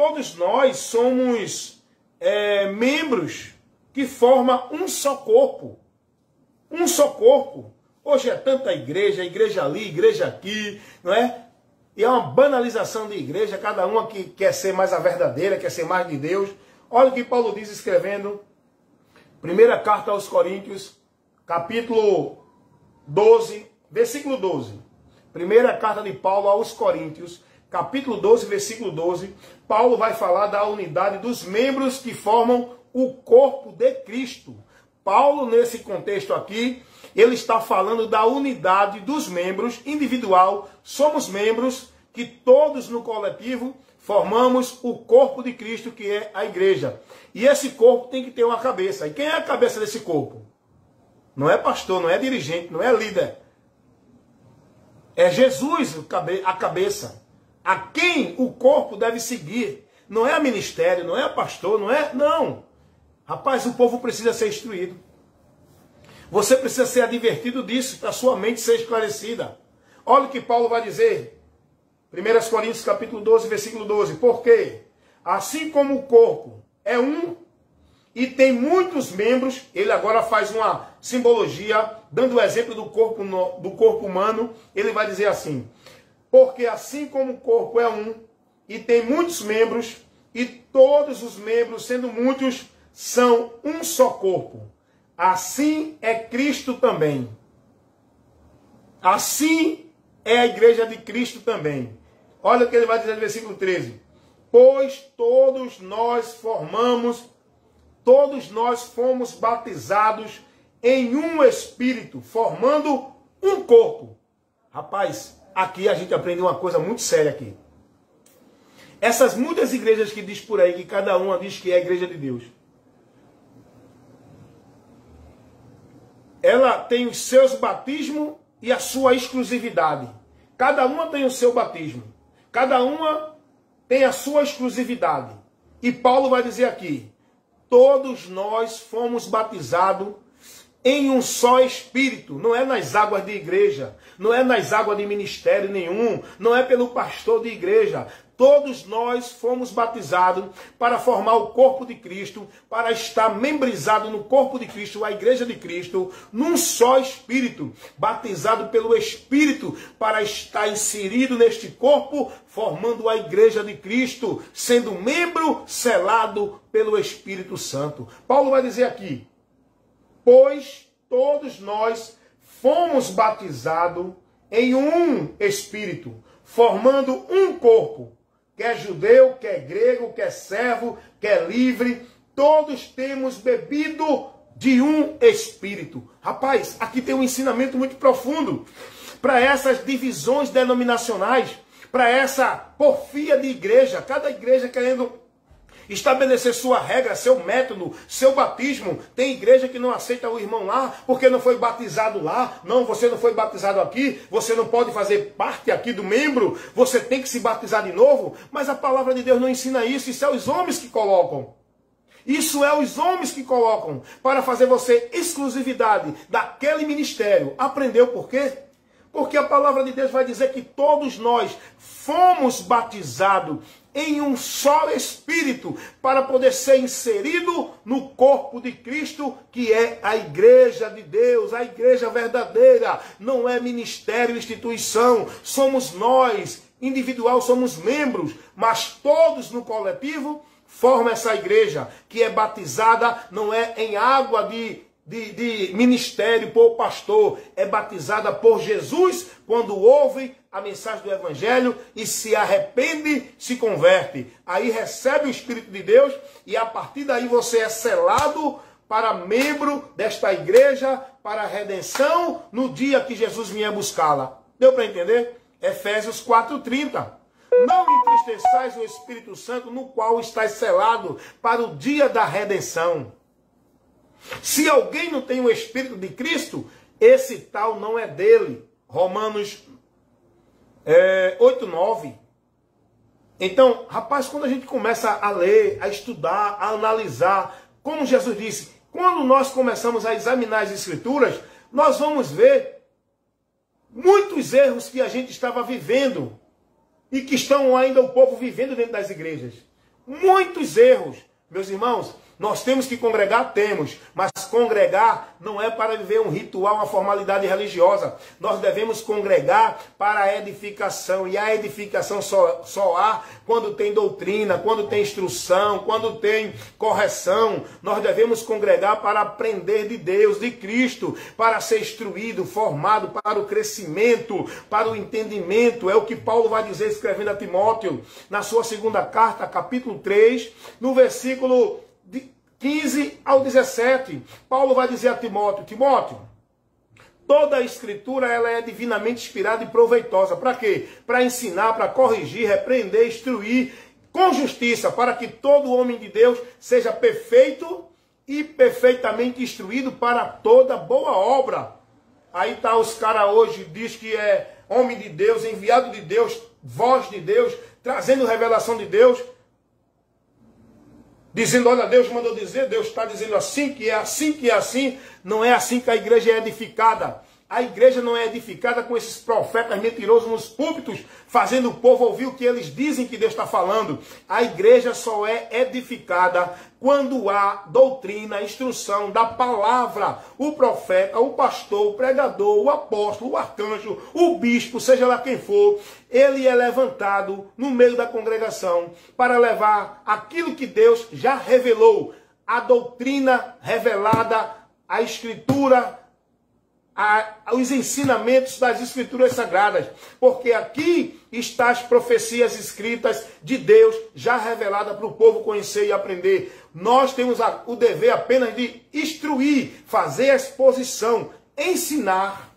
todos nós somos membros que formam um só corpo. Um só corpo. Hoje é tanta igreja ali, igreja aqui, não é? E é uma banalização de igreja, cada uma que quer ser mais a verdadeira, quer ser mais de Deus. Olha o que Paulo diz escrevendo, primeira carta aos Coríntios, capítulo 12, versículo 12. Primeira carta de Paulo aos Coríntios, capítulo 12, versículo 12. Paulo vai falar da unidade dos membros que formam o corpo de Cristo. Paulo, nesse contexto aqui, ele está falando da unidade dos membros individual. Somos membros que todos no coletivo formamos o corpo de Cristo, que é a igreja. E esse corpo tem que ter uma cabeça. E quem é a cabeça desse corpo? Não é pastor, não é dirigente, não é líder. É Jesus a cabeça. A quem o corpo deve seguir. Não é a ministério, não é a pastor, não é... Não. Rapaz, o povo precisa ser instruído. Você precisa ser advertido disso, para a sua mente ser esclarecida. Olha o que Paulo vai dizer. 1 Coríntios capítulo 12, versículo 12. Porque, assim como o corpo é um e tem muitos membros, ele agora faz uma simbologia, dando o exemplo do corpo humano, ele vai dizer assim. Porque assim como o corpo é um e tem muitos membros, e todos os membros, sendo muitos, são um só corpo. Assim é Cristo também. Assim é a igreja de Cristo também. Olha o que ele vai dizer no versículo 13. Pois todos nós fomos batizados em um Espírito, formando um corpo. Rapaz, aqui a gente aprende uma coisa muito séria aqui. Essas muitas igrejas que diz por aí que cada uma diz que é a igreja de Deus. Ela tem os seus batismos e a sua exclusividade. Cada uma tem o seu batismo. Cada uma tem a sua exclusividade. E Paulo vai dizer aqui, todos nós fomos batizados em um só Espírito. Não é nas águas de igreja, não é nas águas de ministério nenhum, não é pelo pastor de igreja. Todos nós fomos batizados para formar o corpo de Cristo, para estar membrizado no corpo de Cristo, a igreja de Cristo, num só Espírito, batizado pelo Espírito, para estar inserido neste corpo, formando a igreja de Cristo, sendo membro selado pelo Espírito Santo. Paulo vai dizer aqui, pois todos nós fomos batizados em um Espírito, formando um corpo. Quer judeu, quer grego, quer servo, quer livre, todos temos bebido de um Espírito. Rapaz, aqui tem um ensinamento muito profundo para essas divisões denominacionais, para essa porfia de igreja, cada igreja querendo estabelecer sua regra, seu método, seu batismo. Tem igreja que não aceita o irmão lá, porque não foi batizado lá. Não, você não foi batizado aqui, você não pode fazer parte aqui do membro, você tem que se batizar de novo. Mas a palavra de Deus não ensina isso, isso é os homens que colocam. Isso é os homens que colocam, para fazer você exclusividade daquele ministério. Aprendeu por quê? Porque a palavra de Deus vai dizer que todos nós fomos batizados em um só Espírito, para poder ser inserido no corpo de Cristo, que é a igreja de Deus, a igreja verdadeira. Não é ministério, instituição, somos nós, individual, somos membros, mas todos no coletivo formam essa igreja, que é batizada, não é em água de ministério por pastor, é batizada por Jesus quando ouve a mensagem do Evangelho e se arrepende, se converte. Aí recebe o Espírito de Deus e a partir daí você é selado para membro desta igreja, para a redenção, no dia que Jesus vier buscá-la. Deu para entender? Efésios 4:30. Não entristeçais o Espírito Santo, no qual estáis selado para o dia da redenção. Se alguém não tem o Espírito de Cristo, esse tal não é dele. Romanos 8:9. Então, rapaz, quando a gente começa a ler, a estudar, a analisar, como Jesus disse, quando nós começamos a examinar as Escrituras, nós vamos ver muitos erros que a gente estava vivendo e que estão ainda o povo vivendo dentro das igrejas. muitos erros. Meus irmãos, nós temos que congregar? Temos. Mas congregar não é para viver um ritual, uma formalidade religiosa. Nós devemos congregar para a edificação. E a edificação só há quando tem doutrina, quando tem instrução, quando tem correção. Nós devemos congregar para aprender de Deus, de Cristo, para ser instruído, formado para o crescimento, para o entendimento. É o que Paulo vai dizer escrevendo a Timóteo, na sua segunda carta, capítulo 3, no versículo 15 ao 17, Paulo vai dizer a Timóteo, Timóteo, toda a escritura ela é divinamente inspirada e proveitosa. Para quê? Para ensinar, para corrigir, repreender, instruir com justiça, para que todo homem de Deus seja perfeito e perfeitamente instruído para toda boa obra. Aí tá os caras hoje, diz que é homem de Deus, enviado de Deus, voz de Deus, trazendo revelação de Deus, dizendo, olha, Deus mandou dizer, Deus está dizendo assim, que é assim, que é assim. Não é assim que a igreja é edificada. A igreja não é edificada com esses profetas mentirosos nos púlpitos, fazendo o povo ouvir o que eles dizem que Deus está falando. A igreja só é edificada quando há doutrina, instrução da palavra. O profeta, o pastor, o pregador, o apóstolo, o arcanjo, o bispo, seja lá quem for, ele é levantado no meio da congregação para levar aquilo que Deus já revelou, a doutrina revelada, a escritura, os ensinamentos das escrituras sagradas, porque aqui estão as profecias escritas de Deus, já reveladas para o povo conhecer e aprender. Nós temos o dever apenas de instruir, fazer a exposição, ensinar.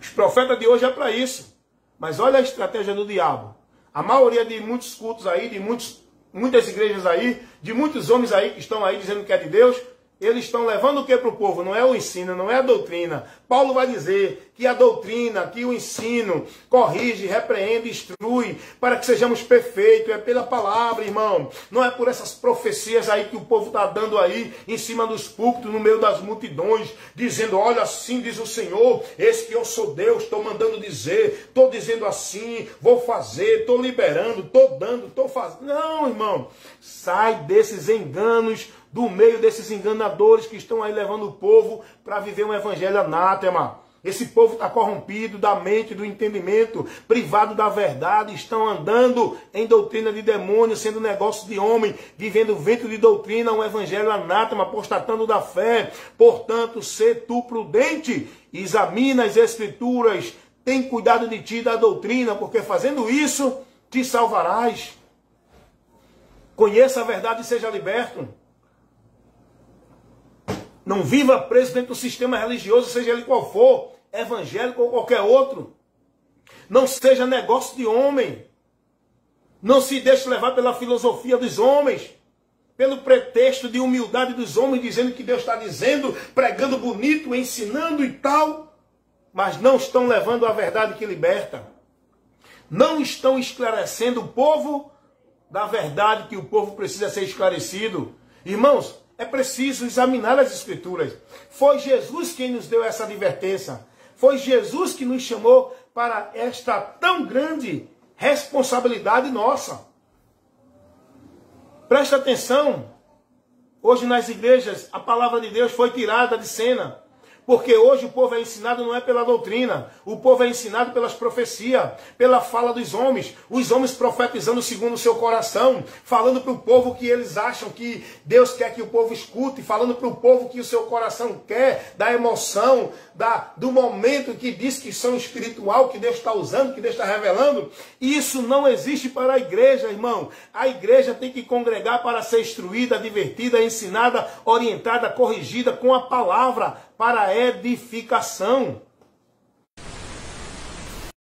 Os profetas de hoje é para isso. Mas olha a estratégia do diabo. A maioria de muitos cultos aí, de muitas igrejas aí, de muitos homens aí que estão aí dizendo que é de Deus, eles estão levando o que para o povo? Não é o ensino, não é a doutrina. Paulo vai dizer que a doutrina, que o ensino corrige, repreende, instrui, para que sejamos perfeitos. É pela palavra, irmão. Não é por essas profecias aí que o povo está dando aí, em cima dos púlpitos, no meio das multidões, dizendo, olha, assim diz o Senhor, esse que eu sou Deus, estou mandando dizer, estou dizendo assim, vou fazer, estou liberando, estou dando, estou fazendo. Não, irmão, sai desses enganos, do meio desses enganadores que estão aí levando o povo para viver um evangelho anátema. Esse povo está corrompido da mente, do entendimento, privado da verdade, estão andando em doutrina de demônio, sendo negócio de homem, vivendo vento de doutrina, um evangelho anátema, apostatando da fé. Portanto, sê tu prudente, examina as escrituras, tem cuidado de ti da doutrina, porque fazendo isso, te salvarás. Conheça a verdade e seja liberto. Não viva preso dentro do sistema religioso, seja ele qual for, evangélico ou qualquer outro. Não seja negócio de homem. Não se deixe levar pela filosofia dos homens, pelo pretexto de humildade dos homens, dizendo que Deus está dizendo, pregando bonito, ensinando e tal, mas não estão levando a verdade que liberta. Não estão esclarecendo o povo da verdade que o povo precisa ser esclarecido. Irmãos, é preciso examinar as escrituras. Foi Jesus quem nos deu essa advertência. Foi Jesus que nos chamou para esta tão grande responsabilidade nossa. Presta atenção. Hoje nas igrejas a palavra de Deus foi tirada de cena. Porque hoje o povo é ensinado não é pela doutrina, o povo é ensinado pelas profecias, pela fala dos homens, os homens profetizando segundo o seu coração, falando para o povo que eles acham que Deus quer que o povo escute, falando para o povo que o seu coração quer, da emoção, do momento que diz que são espiritual, que Deus está usando, que Deus está revelando. Isso não existe para a igreja, irmão. A igreja tem que congregar para ser instruída, divertida, ensinada, orientada, corrigida com a palavra, para edificação.